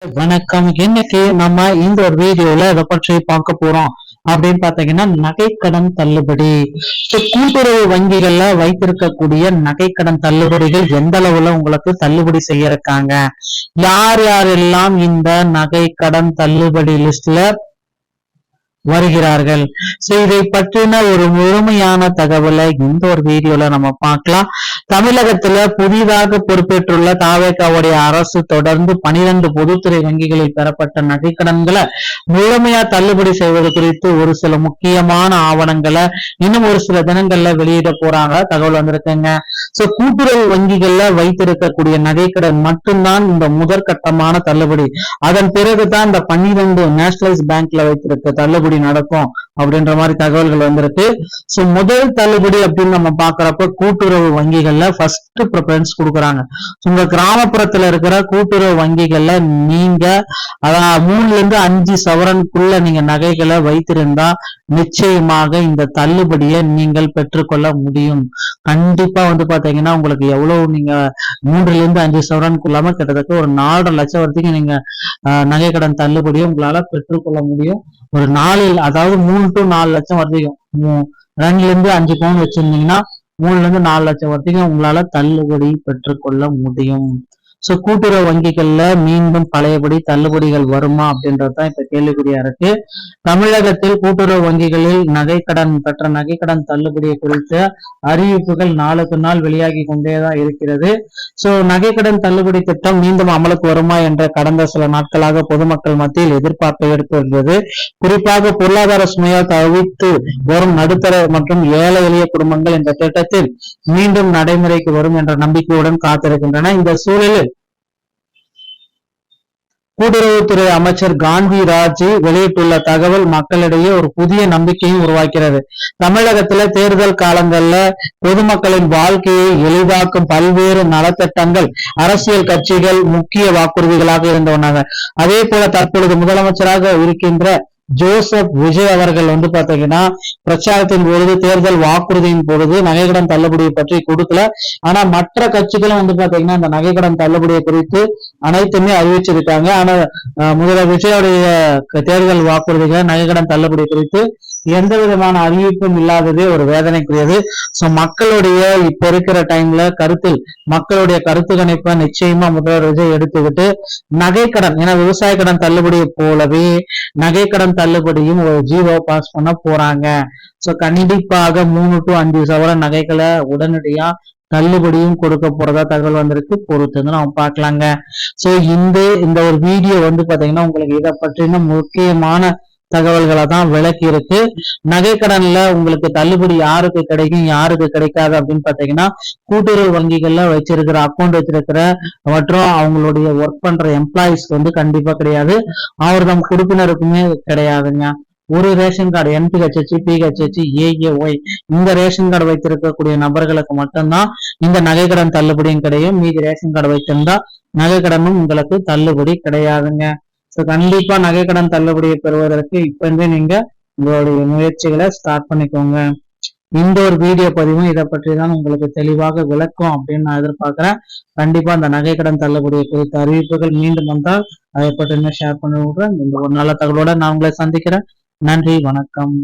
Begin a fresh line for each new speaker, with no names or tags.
வணக்கம். இன்னைக்கு நம்ம இந்த ஒரு வீடியோல இதை பற்றி பார்க்க போறோம் அப்படின்னு பாத்தீங்கன்னா நகைக்கடன் தள்ளுபடி. கூட்டுறவு வங்கிகள்ல வைத்திருக்கக்கூடிய நகைக்கடன் தள்ளுபடிகள் எந்த அளவுல உங்களுக்கு தள்ளுபடி செய்ய இருக்காங்க, யார் யாரெல்லாம் இந்த நகைக்கடன் தள்ளுபடி லிஸ்ட்ல வருகிறார்கள். இதை பற்றின ஒரு முழுமையான தகவலை இந்த ஒரு வீடியோல நம்ம பார்க்கலாம். தமிழகத்துல புதிதாக பொறுப்பேற்றுள்ள தாவேகாவுடைய அரசு தொடர்ந்து 12 பொதுத்துறை வங்கிகளில் பெறப்பட்ட நகைக்கடன்களை முழுமையா தள்ளுபடி செய்வது குறித்து ஒரு சில முக்கியமான ஆவணங்களை இன்னும் ஒரு சில தினங்கள்ல வெளியிட போறாங்க தகவல் வந்திருக்குங்க. கூட்டுறவு வங்கிகள்ல வைத்திருக்கக்கூடிய நகைக்கடன் மட்டும்தான் இந்த முதற்கட்டமான தள்ளுபடி. அதன் பிறகுதான் இந்த 12 நேஷனலைஸ் பேங்க்ல வைத்திருக்க தள்ளுபடி நடக்கும் அப்படின்ற மாதிரி தகவல்கள் வந்திருக்கு. முதல் தள்ளுபடி அப்படின்னு நம்ம பாக்குறப்ப கூட்டுறவு வங்கிகள்ல ஃபர்ஸ்ட் ப்ரிஃபரன்ஸ் கொடுக்குறாங்க. உங்க கிராமப்புறத்துல இருக்கிற கூட்டுறவு வங்கிகள்ல நீங்க 3-5 சவரனுக்குள்ள நீங்க நகைகளை வைத்திருந்தா நிச்சயமாக இந்த தள்ளுபடியை நீங்கள் பெற்றுக்கொள்ள முடியும். கண்டிப்பா பாத்தீங்கன்னா உங்களுக்கு எவ்வளவு நீங்க 3-5 சவரனுக்குள்ளாம கிட்டத்தட்ட ஒரு 4.5 லட்சம் வரைக்கும் நீங்க நகைக்கடன் தள்ளுபடியை உங்களால பெற்றுக்கொள்ள முடியும். ஒரு நாளில், அதாவது 3 to 4 லட்சம் வரைக்கும் 2-5 பவுன் வச்சிருந்தீங்கன்னா 3-4 லட்சம் வரைக்கும் உங்களால தள்ளுபடி பெற்றுக்கொள்ள முடியும். கூட்டுறவு வங்கிகள்ல மீண்டும் பழையபடி தள்ளுபடிகள் வருமா அப்படின்றதுதான் இப்ப கேள்விக்குறியா இருக்கு. தமிழகத்தில் கூட்டுறவு வங்கிகளில் நகைக்கடன் தள்ளுபடியை குறித்த அறிவிப்புகள் நாளுக்கு நாள் வெளியாகி கொண்டேதான் இருக்கிறது. நகைக்கடன் தள்ளுபடி திட்டம் மீண்டும் அமலுக்கு வருமா என்ற கடந்த சில நாட்களாக பொதுமக்கள் மத்தியில் எதிர்பார்ப்பை எடுத்து வருகிறது. குறிப்பாக பொருளாதார சுமையால் தவித்து வரும் நடுத்தர மற்றும் ஏழை எளிய குடும்பங்கள் இந்த திட்டத்தில் மீண்டும் நடைமுறைக்கு வரும் என்ற நம்பிக்கையுடன் காத்திருக்கின்றன. இந்த சூழலில் கூட்டுறவுத்துறை அமைச்சர் காந்தி ராஜ் வெளியிட்டுள்ள தகவல் மக்களிடையே ஒரு புதிய நம்பிக்கையும் உருவாக்கிறது. தமிழகத்துல தேர்தல் காலங்கள்ல பொதுமக்களின் வாழ்க்கையை எளிதாக்கும் பல்வேறு நலத்திட்டங்கள் அரசியல் கட்சிகள் முக்கிய வாக்குறுதிகளாக இருந்து வந்தாங்க. அதே போல தற்பொழுது முதலமைச்சராக இருக்கின்ற ஜோசப் விஜய் அவர்கள் பாத்தீங்கன்னா பிரச்சாரத்தின் பொழுது, தேர்தல் வாக்குறுதியின் பொழுது நகைக்கடன் தள்ளுபடியை பற்றி கொடுக்கல. ஆனா மற்ற கட்சிகளும் பாத்தீங்கன்னா இந்த நகைக்கடன் தள்ளுபடியை குறித்து அனைத்துமே அறிவிச்சிருக்காங்க. ஆனா முதல்வர் விஜயோடைய தேர்தல் வாக்குறுதிகள் நகைக்கடன் தள்ளுபடி குறித்து எந்த விதமான அறிவிப்பும் இல்லாததே ஒரு வேதனைக்குரியது. மக்களுடைய இப்ப இருக்கிற டைம்ல மக்களுடைய கருத்து கணிப்பை நிச்சயமா முதல்வர் விஜய் எடுத்துக்கிட்டு நகைக்கடன், ஏன்னா விவசாய கடன் தள்ளுபடியை போலவே நகைக்கடன் தள்ளுபடியும் ஒரு ஜீவோ பாஸ் பண்ண போறாங்க. கண்டிப்பாக 3 to 5 சவரன் நகைகளை உடனடியா தள்ளுபடியும் கொடுக்க போறதா தகவல் வந்திருக்கு. பொறுத்து நம்ம பார்க்கலாங்க. இந்த ஒரு வீடியோ பாத்தீங்கன்னா உங்களுக்கு இதை பற்றின முக்கியமான தகவல்களை தான் விளக்கி இருக்கு. நகைக்கடன்ல உங்களுக்கு தள்ளுபடி யாருக்கு கிடைக்கும் யாருக்கு கிடைக்காது அப்படின்னு பாத்தீங்கன்னா கூட்டுறவு வங்கிகள்ல வச்சிருக்கிற அக்கௌண்ட் வச்சிருக்கிற மற்றும் அவங்களுடைய ஒர்க் பண்ற எம்ப்ளாயிஸ் கண்டிப்பா கிடையாது. அவர்தம் குடுப்பினருக்குமே கிடையாதுங்க. ஒரு ration card NPHH, PHH, AAY இந்த ரேஷன் கார்டு வைத்திருக்கக்கூடிய நபர்களுக்கு மட்டும்தான் இந்த நகைக்கடன் தள்ளுபடியும் கிடையும். மீதி ரேஷன் கார்டு வைத்திருந்தா நகைக்கடனும் உங்களுக்கு தள்ளுபடி கிடையாதுங்க. கண்டிப்பா நகைக்கடன் தள்ளுபடியை பெறுவதற்கு இப்ப நீங்க உங்களுடைய முயற்சிகளை ஸ்டார்ட் பண்ணிக்கோங்க. இந்த ஒரு வீடியோ பதிவும் இதை பற்றி தான் உங்களுக்கு தெளிவாக விளக்கும் அப்படின்னு நான் எதிர்பார்க்கிறேன். கண்டிப்பா அந்த நகைக்கடன் தள்ளுபடியை குறித்த அறிவிப்புகள் மீண்டும் வந்தால் அதை பற்றி ஷேர் பண்ணி விடுறேன். இந்த ஒரு நல்ல தகவலோட நான் உங்களை சந்திக்கிறேன். நன்றி, வணக்கம்.